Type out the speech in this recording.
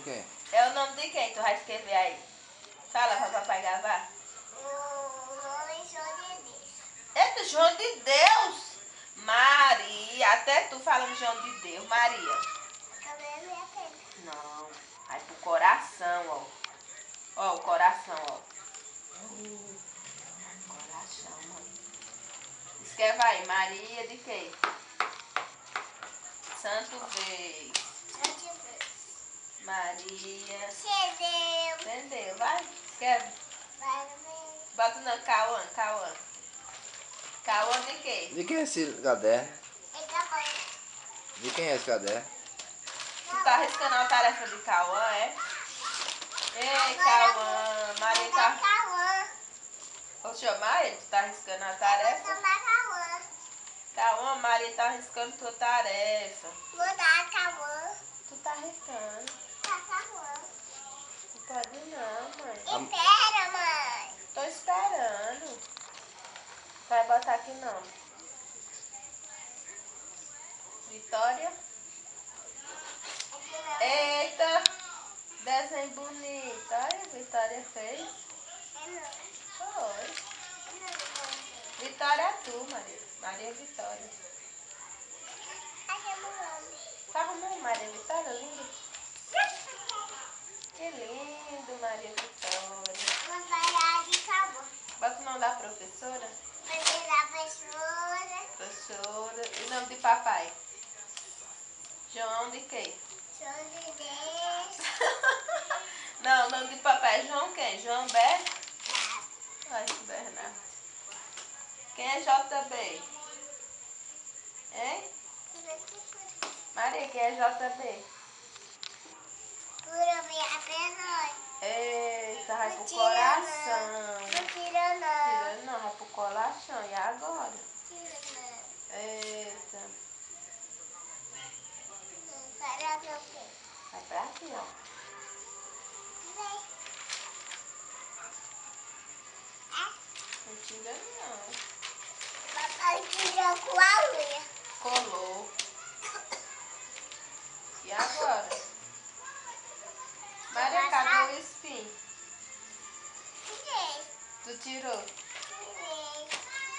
quem? É o nome de quem? Tu vai escrever aí. Fala pra papai gravar. O nome é João de Deus. Eita, João de Deus! Maria, até tu falando João de Deus. Maria. Cadê a minha pena? Não, vai pro coração, ó. Ó, o coração, ó. Coração, mano. Escreve aí, Maria de quê? Santo vez. Maria. Entendeu? Entendeu? Vai, escreve. Vai no meio. Bota no Cauã, Cauã. Cauã de quê? De quem é esse caderno? Ele tá bom. De quem é esse caderno? Tu tá arriscando a tarefa de Cauã, é? Ei, Cauã. Maria tá... Cauã. Vou chamar ele? Tu tá arriscando a Vou tarefa? chamar Cauã. Cauã, Maria tá arriscando tua tarefa. Vou dar Cauã. Tu tá arriscando. Tá Cauã. Não pode não, mãe. Espera, mãe. Tô esperando. Vai botar aqui não. Vitória. Eita! Desenho bonito. Olha, Vitória fez. Foi. Vitória é tu, Maria. Maria Vitória. Aqui é meu nome. Tá arrumando Maria Vitória? Lindo. Que lindo, Maria Vitória. Vamos parar de Cauã. Bota o nome da professora. Vai virar professora. Professora. E o nome de papai? João de quê? João de Deus. Não, o nome de papai é João quem? João Bernardo? Ai, Bernardo. Quem é JB? Hein? Maria, quem é JB? Pura minha pena. Eita, vai pro Não tira coração. Não tira não. Tira não, vai pro coração. E agora? Tira não. Eita. Para meu pé. Vai pra aqui, ó. Vem. Não tira não. Papai tira com a unha. Colou. E agora? Maria, cadê o espinho? Tirei. Tu tirou?